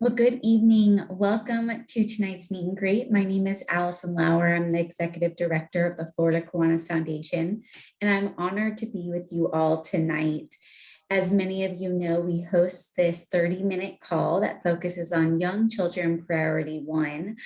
Well, good evening. Welcome to tonight's meet and greet. My name is Allison Lauer. I'm the executive director of the Florida Kiwanis Foundation, and I'm honored to be with you all tonight. As many of you know, we host this 30-minute call that focuses on young children priority one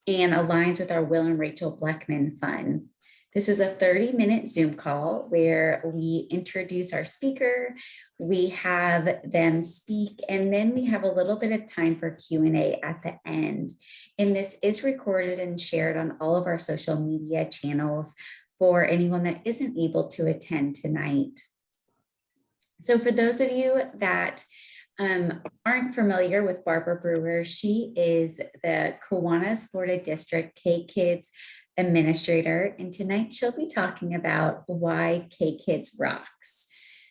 and aligns with our Will and Rachel Bleckman Fund. This is a 30-minute Zoom call where we introduce our speaker, we have them speak, and then we have a little bit of time for Q&A at the end. And this is recorded and shared on all of our social media channels for anyone that isn't able to attend tonight. So for those of you that aren't familiar with Barbara Breuer, she is the Kiwanis Florida District K-Kids Administrator, and tonight she'll be talking about why K-Kids rocks.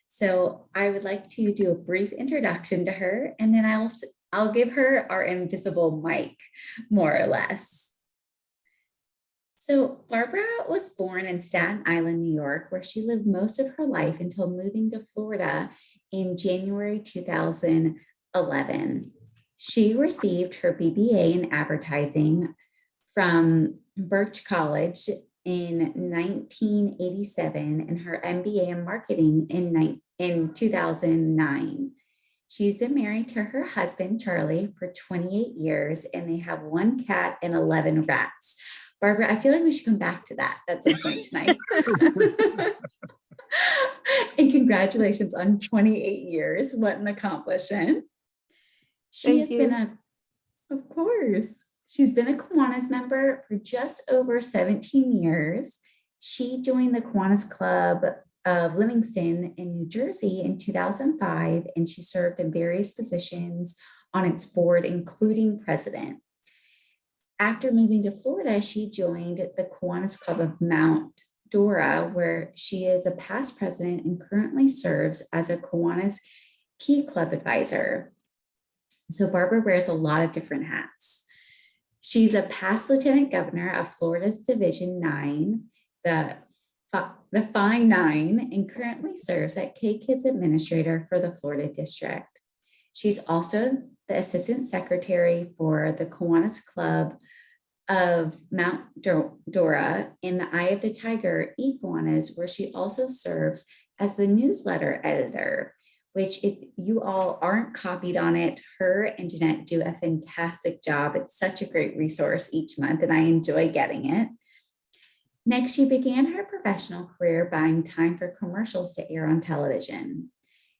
So I would like to do a brief introduction to her, and then I'll give her our invisible mic, more or less. So Barbara was born in Staten Island, New York, where she lived most of her life until moving to Florida in January 2011. She received her BBA in advertising from Birch College in 1987 and her MBA in marketing in 2009. She's been married to her husband, Charlie, for 28 years, and they have one cat and 11 rats. Barbara, I feel like we should come back to that at some point tonight. And congratulations on 28 years. What an accomplishment. She's been a Kiwanis member for just over 17 years. She joined the Kiwanis Club of Livingston in New Jersey in 2005, and she served in various positions on its board, including president. After moving to Florida, she joined the Kiwanis Club of Mount Dora, where she is a past president and currently serves as a Kiwanis Key Club advisor. So Barbara wears a lot of different hats. She's a past lieutenant governor of Florida's Division 9, the Fine Nine, and currently serves as K-Kids Administrator for the Florida District. She's also the assistant secretary for the Kiwanis Club of Mount Dora in the Eye of the Tiger Kiwanis, where she also serves as the newsletter editor, which if you all aren't copied on it, her and Jeanette do a fantastic job. It's such a great resource each month, and I enjoy getting it. Next, she began her professional career buying time for commercials to air on television.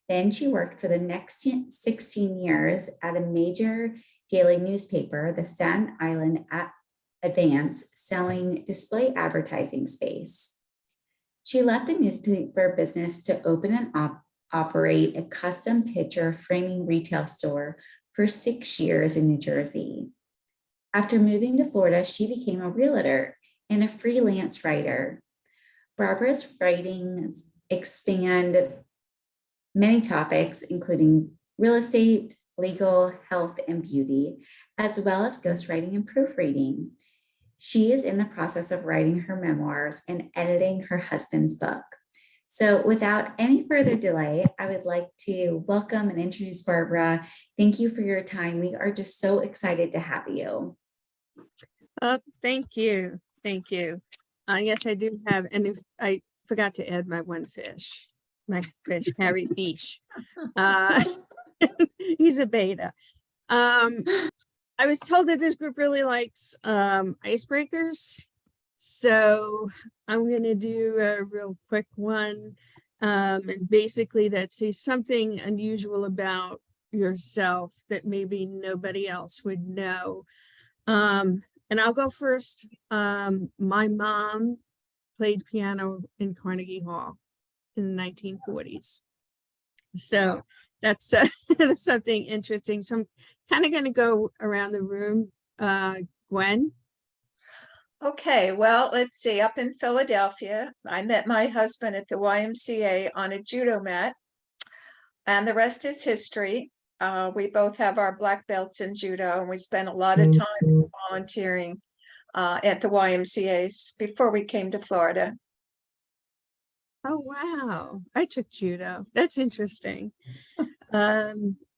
Then she worked for the next 16 years at a major daily newspaper, the Staten Island Advance, selling display advertising space. She left the newspaper business to open and operate a custom picture framing retail store for 6 years in New Jersey. After moving to Florida, she became a realtor and a freelance writer. Barbara's writings expand many topics, including real estate, legal, health, and beauty, as well as ghostwriting and proofreading. She is in the process of writing her memoirs and editing her husband's book. So without any further delay, I would like to welcome and introduce Barbara. Thank you for your time. We are just so excited to have you. Thank you. Thank you. Yes, I do have, and if I forgot to add my fish, Harry Fish. He's a beta. I was told that this group really likes icebreakers, so I'm going to do a real quick one, and basically that says something unusual about yourself that maybe nobody else would know. And I'll go first. My mom played piano in Carnegie Hall in the 1940s. So that's something interesting. So I'm kind of going to go around the room. Gwen? Okay, well, let's see. Up in Philadelphia, I met my husband at the YMCA on a judo mat, and the rest is history. We both have our black belts in judo, and we spent a lot of time volunteering at the YMCA's before we came to Florida. Oh, wow. I took judo. That's interesting.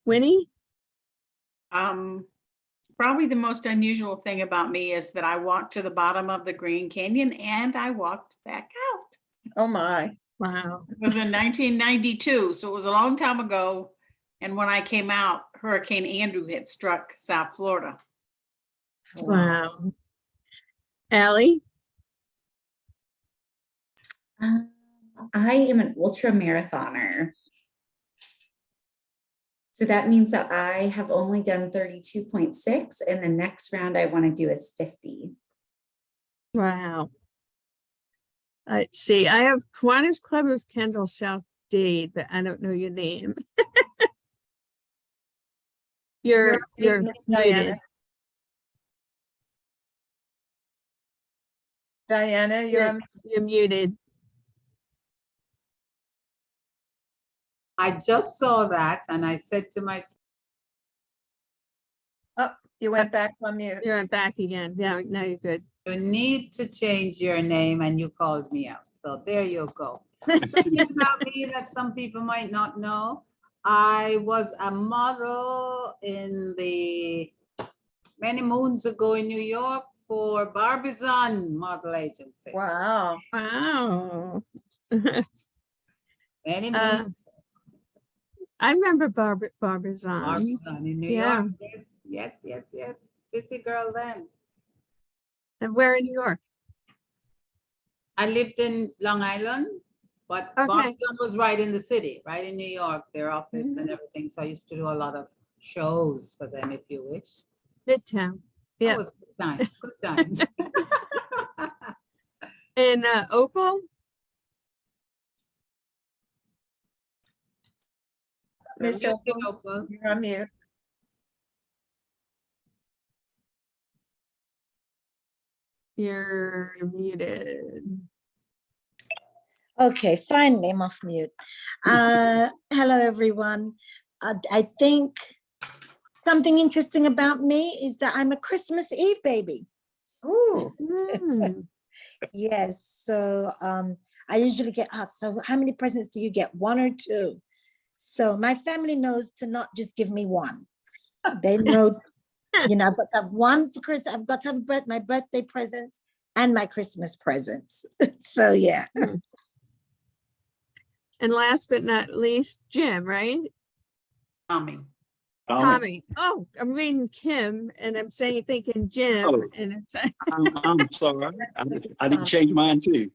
Winnie? Probably the most unusual thing about me is that I walked to the bottom of the Green Canyon and I walked back out. Oh, my. Wow. It was in 1992, so it was a long time ago. And when I came out, Hurricane Andrew had struck South Florida. Wow. Allie? I am an ultra marathoner. So that means that I have only done 32.6, and the next round I want to do is 50. Wow. Let's see. I have Kiwanis Club of Kendall South Dade, but I don't know your name. You're muted, Diana. muted. Diana, you're You're muted. I just saw that and I said to myself, you went back on mute. You're back again. Yeah, now you're good. you need to change your name, and you called me out. So there you go. Something about me that some people might not know. I was a model in the many moons ago in New York for Barbizon Model Agency. Wow. Wow. Many Uh, moons. I remember Barbizon. Barbizon in New Yeah. York. Yes. Busy girl then. And where in New York? I lived in Long Island, but Okay. Boston was right in the city, right in New York, their office and everything. So I used to do a lot of shows for them, if you wish. Midtown. That Yeah. was good times, good times. And Opal? Miss You're Opal, Opal. you're on mute. You're muted. Okay, finally I'm off mute. Hello, everyone. I think something interesting about me is that I'm a Christmas Eve baby. Ooh, Hmm. Yes, so I usually get asked, so how many presents do you get, one or two? So my family knows to not just give me one. They know, I've got to have one for Christmas. I've got to have my birthday presents and my Christmas presents. So yeah. And last but not least, Jim, right? Tommy. Tommy. Oh, I'm reading Kim and I'm thinking Jim. Oh. And it's I'm sorry. This is I didn't fun. change mine too.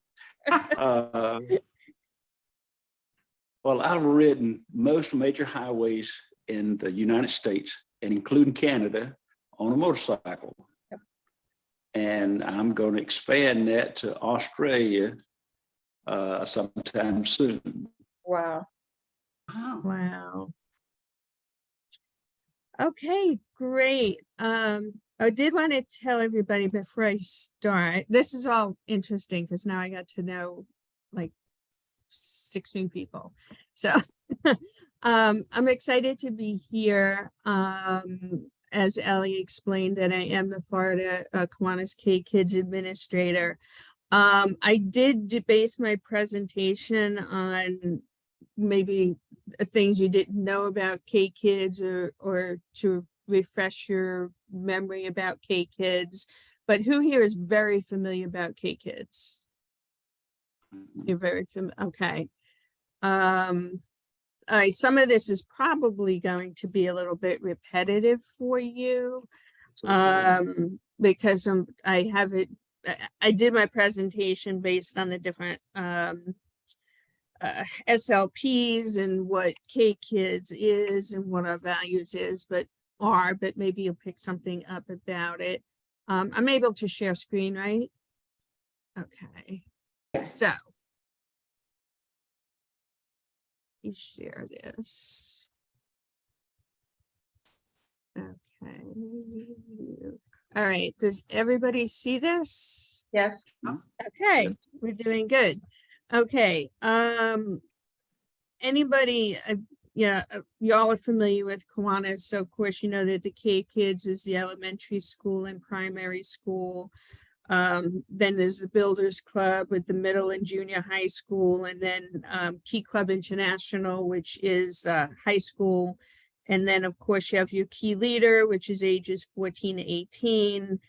Well, I've ridden most major highways in the United States and including Canada on a motorcycle. And I'm going to expand that to Australia sometime soon. wow. Wow. wow. Okay, great. I did want to tell everybody before I start, this is all interesting because now I got to know like 6 new people. So I'm excited to be here. As Ellie explained, that I am the Florida Kiwanis K Kids Administrator. I did base my presentation on maybe things you didn't know about K Kids or to refresh your memory about K Kids. But who here is very familiar about K Kids? You're very familiar. Okay. Some of this is probably going to be a little bit repetitive for you because I did my presentation based on the different SLPs and what K Kids is and what our values is, but maybe you'll pick something up about it. I'm able to share screen, right? Okay. So let me share this. Okay. All right. Does everybody see this? Yes. Okay, we're doing good. Okay. Anybody, y'all are familiar with Kiwanis, so of course you know that the K Kids is the elementary school and primary school. Then there's the Builders Club with the middle and junior high school, and then Key Club International, which is high school And then, of course, you have your key leader, which is ages 14 to 18,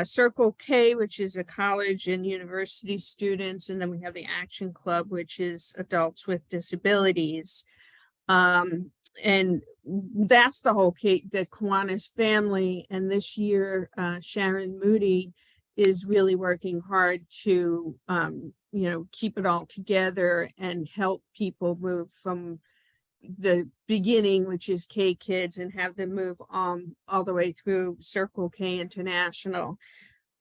Circle K, which is a college and university students. And then we have the Action Club, which is adults with disabilities. And that's the whole the Kiwanis family. And this year, Sharon Moody is really working hard to, keep it all together and help people move from the beginning, which is K Kids, and have them move all the way through Circle K International.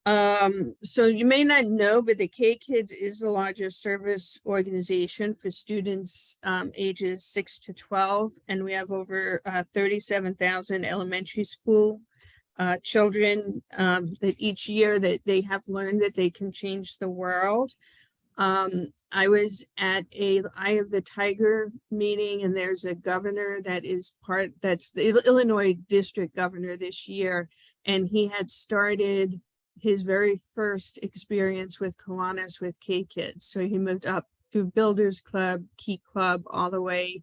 So you may not know, but the K Kids is the largest service organization for students ages 6 to 12, and we have over 37,000 elementary school children that each year that they have learned that they can change the world. I was at a Eye of the Tiger meeting, and there's a governor that's the Illinois district governor this year, and he had started his very first experience with Kiwanis with K Kids. So he moved up through Builders Club, Key Club, all the way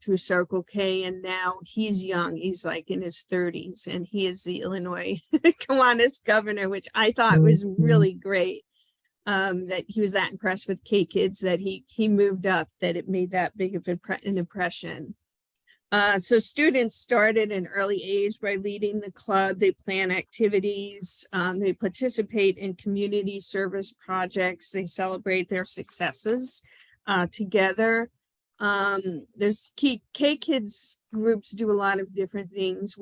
through Circle K, and now he's young. He's like in his 30s, and he is the Illinois Kiwanis governor, which I thought was really great. That he was that impressed with K Kids that he moved up, that it made that big of an impression. So students start at an early age by leading the club. They plan activities, they participate in community service projects, they celebrate their successes together. There's K Kids groups do a lot of different things.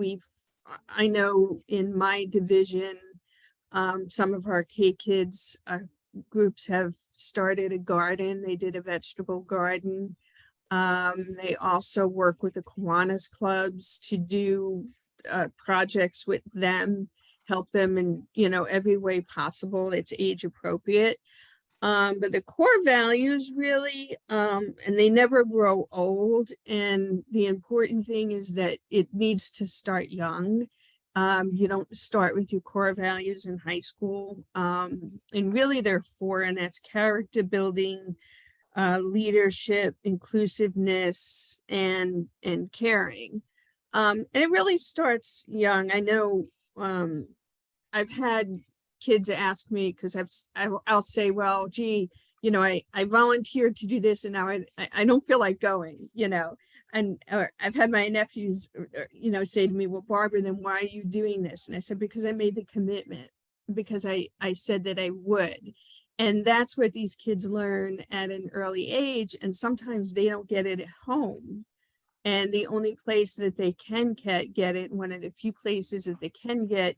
I know in my division, some of our K Kids groups have started a garden. They did a vegetable garden. They also work with the Kiwanis clubs to do projects with them, help them in every way possible that's age appropriate. But the core values really, and they never grow old. And the important thing is that it needs to start young. You don't start with your core values in high school. And really there are 4, and that's character building, leadership, inclusiveness, and caring. And it really starts young. I know I've had kids ask me, because I'll say, well, gee, I volunteered to do this, and now I don't feel like going, and I've had my nephews, say to me, well, Barbara, then why are you doing this? And I said, because I made the commitment, because I said that I would. And that's what these kids learn at an early age. And sometimes they don't get it at home. And the only place that they can get it, one of the few places that they can get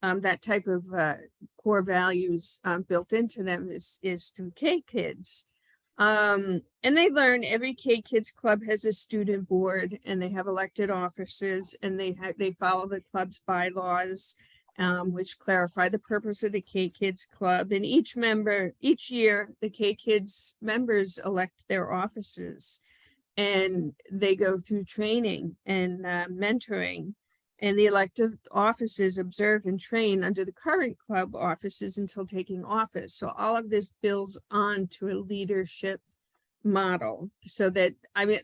that type of core values built into them is through K Kids. And they learn every K Kids club has a student board, and they have elected officers, and they follow the club's bylaws, which clarify the purpose of the K Kids club. And each year, the K Kids members elect their officers, and they go through training and mentoring. And the elected officers observe and train under the current club officers until taking office. So all of this builds on to a leadership model. So that,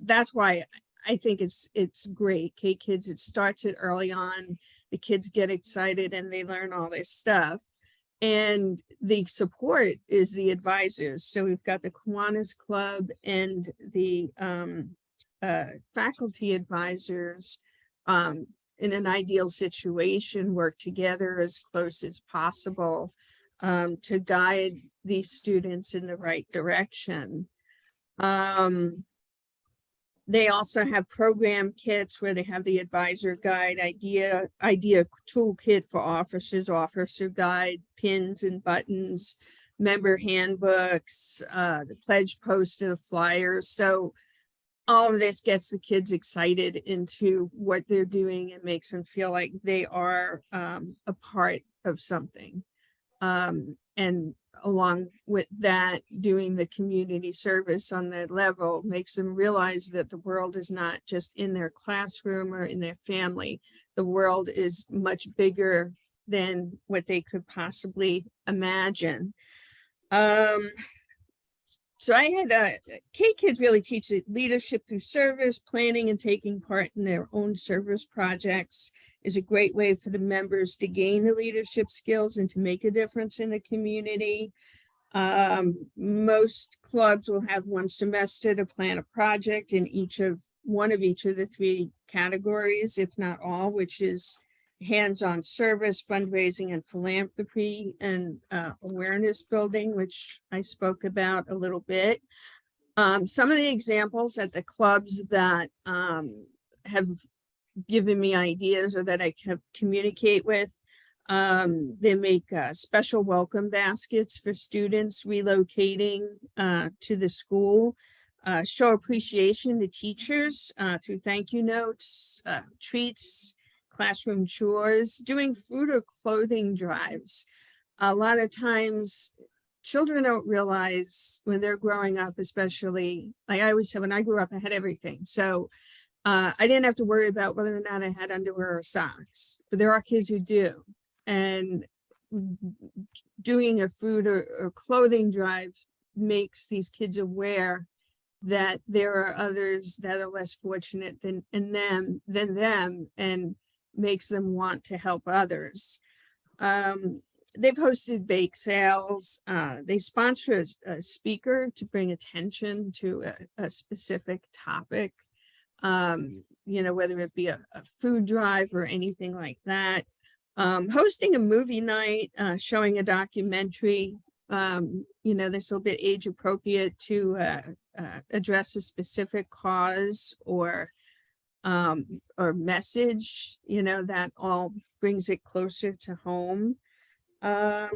that's why I think it's great. K Kids, it starts it early on. The kids get excited and they learn all this stuff. And the support is the advisors. So we've got the Kiwanis Club and the faculty advisors, in an ideal situation, work together as close as possible to guide these students in the right direction. They also have program kits where they have the advisor guide, idea toolkit for officers, officer guide, pins and buttons, member handbooks, the pledge poster, flyers. So all of this gets the kids excited into what they're doing and makes them feel like they are a part of something. And along with that, doing the community service on that level makes them realize that the world is not just in their classroom or in their family. The world is much bigger than what they could possibly imagine. So I had K-Kids really teach leadership through service, planning and taking part in their own service projects is a great way for the members to gain the leadership skills and to make a difference in the community. Most clubs will have one semester to plan a project in one of each of the three categories, if not all, which is hands-on service, fundraising, and philanthropy, and awareness building, which I spoke about a little bit. Some of the examples at the clubs that have given me ideas or that I can communicate with, they make special welcome baskets for students relocating to the school, show appreciation to teachers through thank you notes, treats, classroom chores, doing food or clothing drives. A lot of times children don't realize when they're growing up, especially, like I always said, when I grew up, I had everything. So I didn't have to worry about whether or not I had underwear or socks, but there are kids who do. And doing a food or clothing drive makes these kids aware that there are others that are less fortunate than them, and makes them want to help others. They've hosted bake sales. They sponsor a speaker to bring attention to a specific topic, whether it be a food drive or anything like that. Hosting a movie night, showing a documentary, this will be age appropriate to address a specific cause or message, that all brings it closer to home. The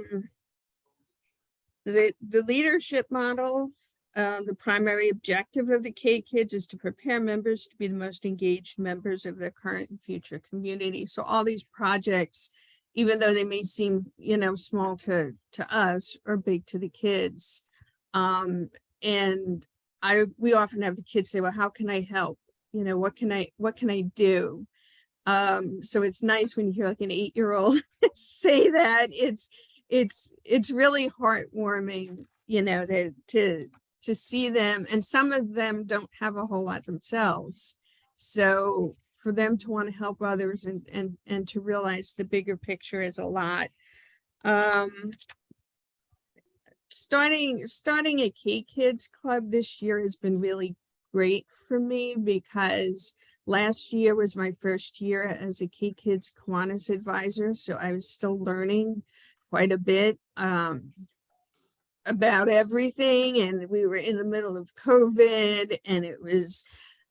leadership model, the primary objective of the K-Kids is to prepare members to be the most engaged members of their current and future community. So all these projects, even though they may seem, small to us or big to the kids, and we often have the kids say, well, how can I help? What can I do? So it's nice when you hear like an 8-year-old say that. It's really heartwarming, to see them, and some of them don't have a whole lot themselves. So for them to want to help others and to realize the bigger picture is a lot. Starting a K-Kids club this year has been really great for me, because last year was my first year as a K-Kids Kiwanis advisor. So I was still learning quite a bit about everything, and we were in the middle of COVID, and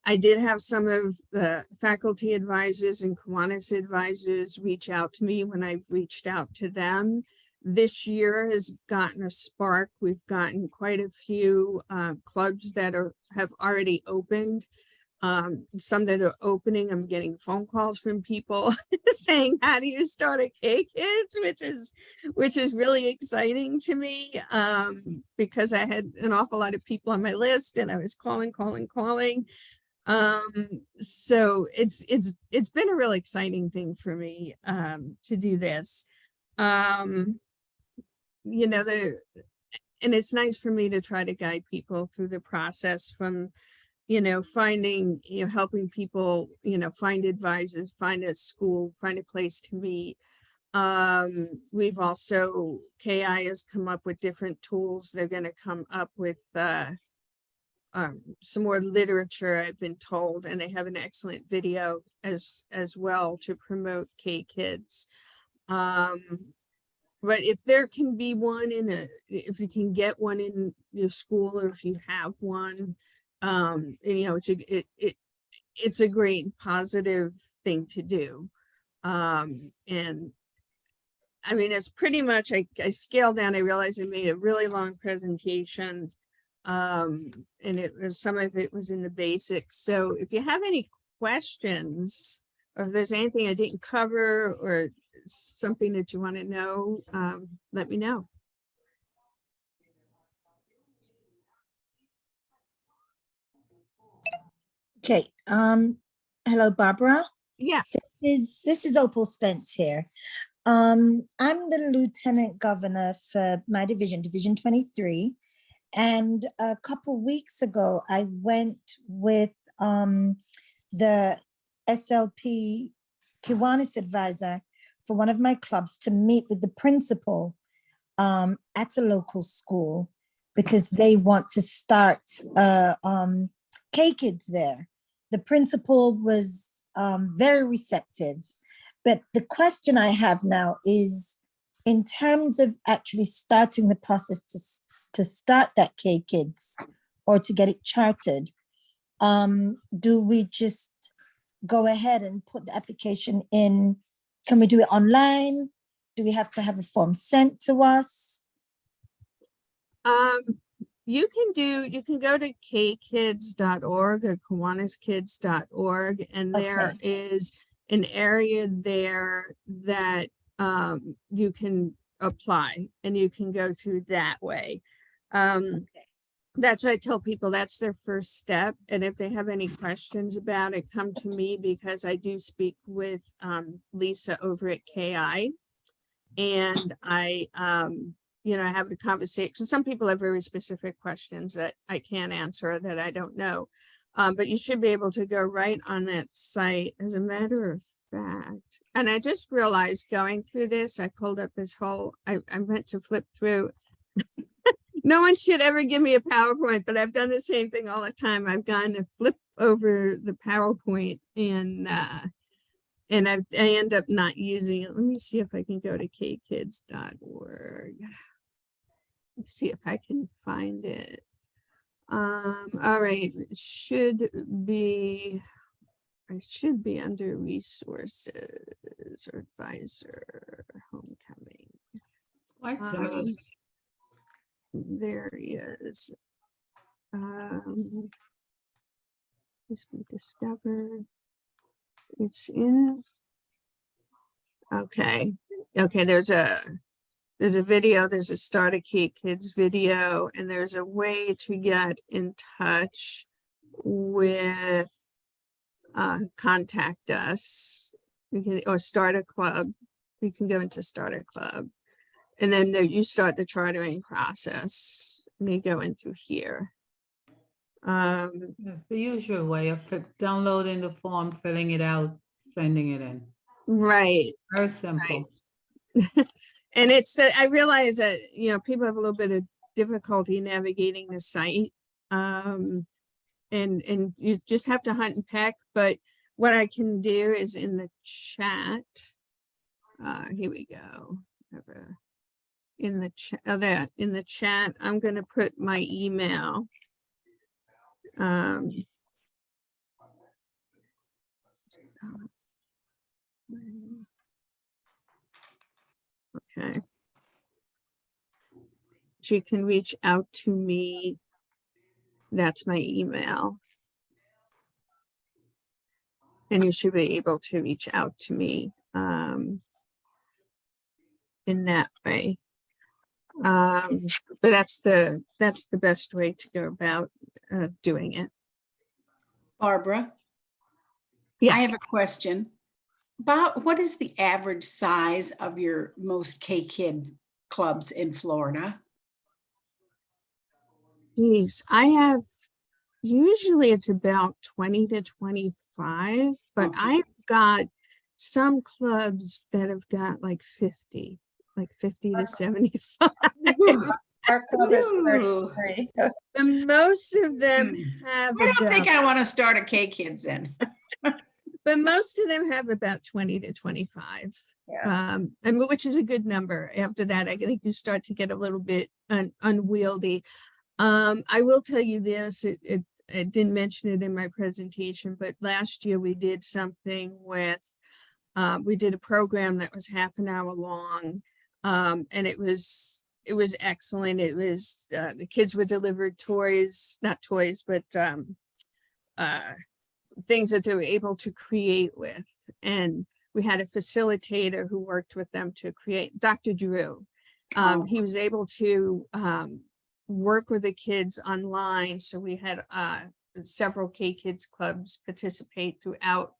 I did have some of the faculty advisors and Kiwanis advisors reach out to me when I've reached out to them. This year has gotten a spark. We've gotten quite a few clubs that have already opened. Some that are opening, I'm getting phone calls from people saying, how do you start a K-Kids, which is really exciting to me, because I had an awful lot of people on my list and I was calling. So it's been a really exciting thing for me to do this. And it's nice for me to try to guide people through the process from finding, helping people, find advisors, find a school, find a place to meet. We've also, KI has come up with different tools. They're going to come up with some more literature, I've been told, and they have an excellent video as well to promote K-Kids. But if there can be one if you can get one in your school, or if you have one, it's a great positive thing to do. And I mean, it's pretty much, I scaled down, I realized I made a really long presentation, and some of it was in the basics. So if you have any questions, or if there's anything I didn't cover or something that you want to know, let me know. Okay. Hello, Barbara. Yeah. This is Opal Spence here. I'm the Lieutenant Governor for my division, Division 23, And a couple weeks ago, I went with the SLP Kiwanis advisor for one of my clubs to meet with the principal at a local school because they want to start K-Kids there. The principal was very receptive. But the question I have now is, in terms of actually starting the process to start that K-Kids or to get it chartered, do we just go ahead and put the application in? Can we do it online? Do we have to have a form sent to us? You can go to kkids.org or kiwaniskids.org, and there is an area there that you can apply, and you can go through that way. That's what I tell people, that's their first step. And if they have any questions about it, come to me, because I do speak with Lisa over at KI. And I have a conversation. So some people have very specific questions that I can't answer, that I don't know. But you should be able to go right on that site. As a matter of fact, and I just realized going through this, I pulled up this whole, I meant to flip through. No one should ever give me a PowerPoint, but I've done the same thing all the time. I've gone to flip over the PowerPoint and I end up not using it. Let me see if I can go to kkids.org. Let's see if I can find it. All right, it should be under resources or advisor, homecoming. Quite similar. There he is. This we discovered. It's in. Okay. There's a video. There's a Start a K-Kids video, and there's a way to get in touch with. Contact us. Or start a club. You can go into Start a Club. And then you start the chartering process. And you go in through here. That's the usual way of downloading the form, filling it out, sending it in. Right. Very simple. Right. And it's, I realize that, people have a little bit of difficulty navigating the site. And you just have to hunt and peck. But what I can do is in the chat. Here we go. In the chat, I'm going to put my email. Okay. So you can reach out to me. That's my email. And you should be able to reach out to me in that way. But that's the best way to go about doing it. Barbara? Yeah. I have a question. About what is the average size of your most K-Kid clubs in Florida? Geez, I have, usually it's about 20 to 25, but Okay. I've got some clubs that have got like 50 to 75. Our club is Ooh. 33. And most of them have I don't think about, I want to start a K-Kids in. but most of them have about 20 to 25. Yeah. And which is a good number. After that, I think you start to get a little bit unwieldy. I will tell you this, it didn't mention it in my presentation, but last year we did something with, we did a program that was half an hour long. And it was excellent. It was, the kids were delivered toys, not toys, but things that they were able to create with. And we had a facilitator who worked with them to create, Dr. Drew. He was able to work with the kids online. So we had several K-Kids clubs participate throughout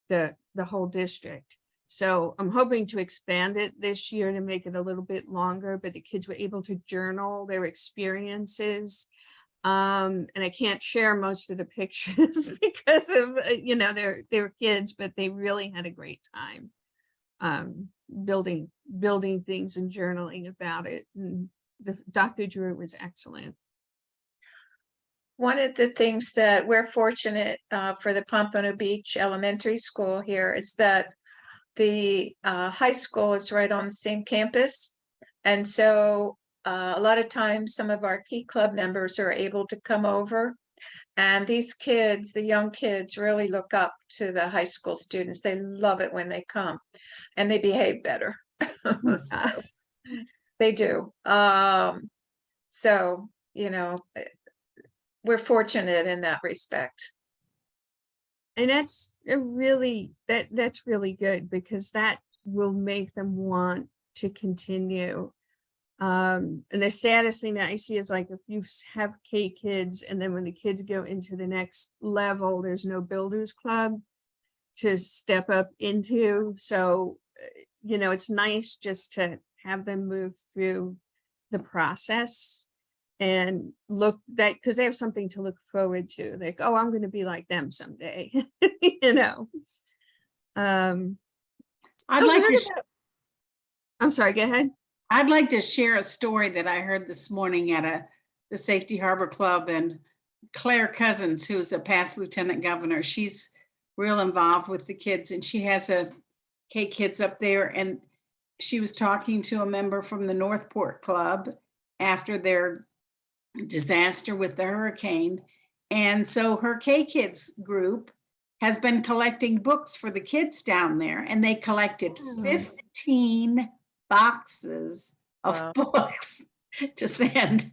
the whole district. So I'm hoping to expand it this year to make it a little bit longer, but the kids were able to journal their experiences. And I can't share most of the pictures because of, they're kids, but they really had a great time. Building things and journaling about it. And Dr. Drew was excellent. One of the things that we're fortunate for the Pompano Beach Elementary School here is that the high school is right on the same campus. And so a lot of times some of our key club members are able to come over. And these kids, the young kids, really look up to the high school students. They love it when they come and they behave better. So, they do. So, we're fortunate in that respect. And that's really good, because that will make them want to continue. And the saddest thing that I see is, like, if you have K kids and then when the kids go into the next level, there's no builders club to step up into. So, it's nice just to have them move through the process and look that, because they have something to look forward to. Like, oh, I'm going to be like them someday. I'd like to, I'm sorry, go ahead. I'd like to share a story that I heard this morning at the Safety Harbor Club, and Claire Cousins, who's a past lieutenant governor, she's real involved with the kids, and she has a K kids up there, and she was talking to a member from the Northport Club after their disaster with the hurricane. And so her K kids group has been collecting books for the kids down there, and they collected 15 boxes of books to send.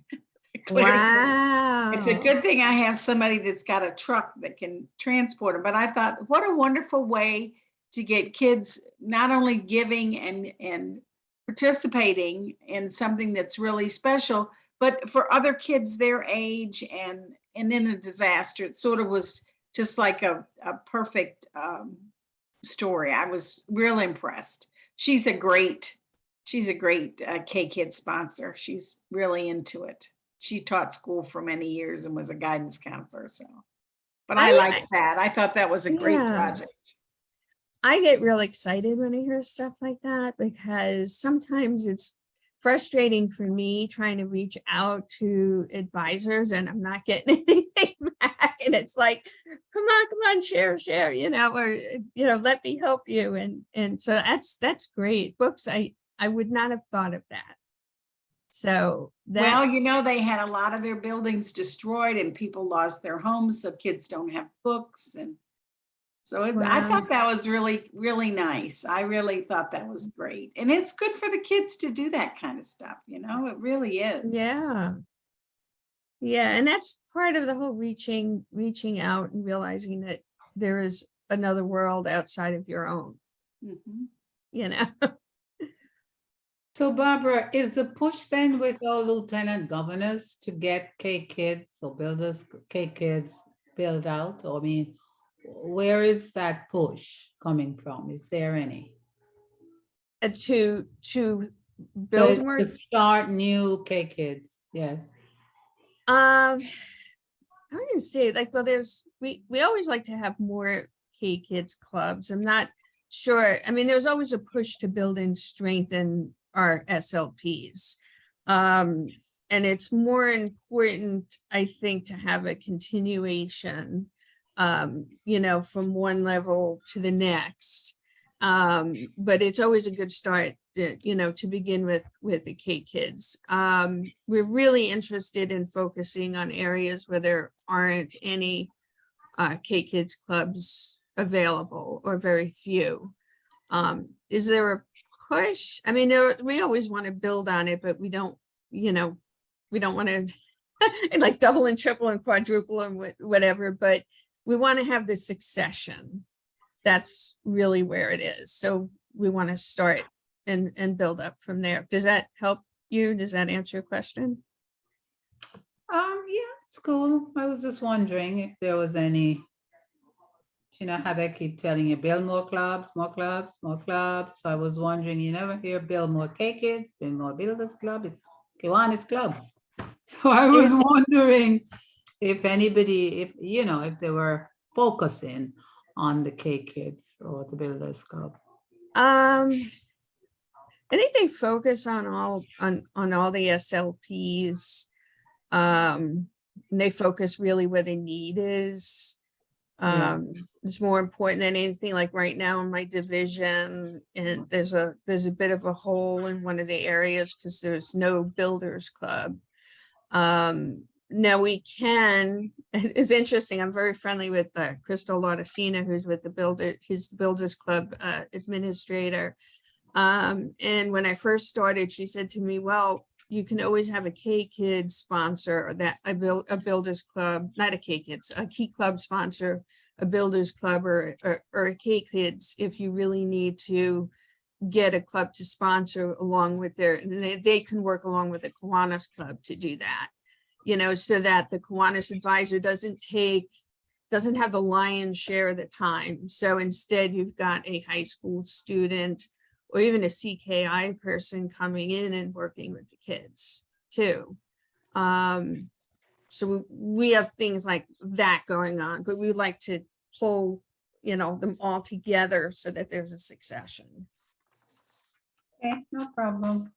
Wow. It's a good thing I have somebody that's got a truck that can transport them. But I thought, what a wonderful way to get kids not only giving and participating in something that's really special, but for other kids their age and in a disaster. It sort of was just like a perfect story. I was real impressed. She's a great K Kid sponsor. She's really into it. She taught school for many years and was a guidance counselor. So, but I liked that. I thought that was a great project. I get real excited when I hear stuff like that, because sometimes it's frustrating for me trying to reach out to advisors and I'm not getting anything back. And it's like, come on, share, or, let me help you. And so that's great. Books, I would not have thought of that. So well, they had a lot of their buildings destroyed and people lost their homes. So kids don't have books. And so I thought that was really, really nice. I really thought that was great. And it's good for the kids to do that kind of stuff. It really is. Yeah. And that's part of the whole reaching out and realizing that there is another world outside of your own. Mm-hmm. So Barbara, is the push then with all lieutenant governors to get K kids or builders, K kids build out? I mean, where is that push coming from? Is there any? To build more, to start new K kids, yes. I would say, like, well, we always like to have more K kids clubs. I'm not sure. I mean, there's always a push to build and strengthen our SLPs. And it's more important, I think, to have a continuation, from one level to the next. But it's always a good start, to begin with the K kids. We're really interested in focusing on areas where there aren't any K kids clubs available, or very few. Is there a push? I mean, we always want to build on it, but we don't want to like double and triple and quadruple and whatever, but we want to have the succession. That's really where it is. So we want to start and build up from there. Does that help you? Does that answer your question? Yeah, it's cool. I was just wondering if there was any You know how they keep telling you, build more clubs, more clubs, more clubs. So I was wondering, you never hear build more K-Kids, build more Builders Club. It's Kiwanis clubs. So I was It's- wondering if anybody, if, you know, if they were focusing on the K-Kids or the Builders Club. I think they focus on all the SLPs. And they focus really where the need is. Yeah. It's more important than anything. Like right now in my division, and there's a bit of a hole in one of the areas because there's no builders club. Now we can, it's interesting. I'm very friendly with Crystal Laudicina, who's with he's the Builders Club administrator. And when I first started, she said to me, well, you can always have a K-Kid sponsor, or that a Builders Club, not a K-Kids, a Key Club sponsor, a Builders Club or a K-Kids if you really need to get a club to sponsor along with and they can work along with the Kiwanis Club to do that, you know, so that the Kiwanis advisor doesn't have the lion's share of the time. So instead you've got a high school student or even a CKI person coming in and working with the kids too. So we have things like that going on, but we like to pull, you know, them all together so that there's a succession. Okay, no problem.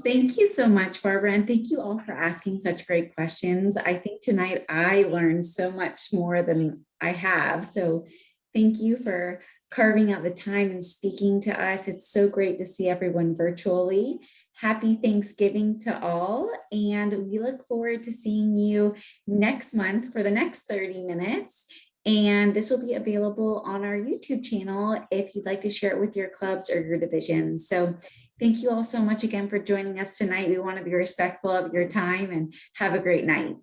Thank you so much, Barbara, and thank you all for asking such great questions. I think tonight I learned so much more than I have. So thank you for carving out the time and speaking to us. It's so great to see everyone virtually. Happy Thanksgiving to all, and we look forward to seeing you next month for the next 30 minutes. And this will be available on our YouTube channel if you'd like to share it with your clubs or your divisions. So thank you all so much again for joining us tonight. We want to be respectful of your time and have a great night.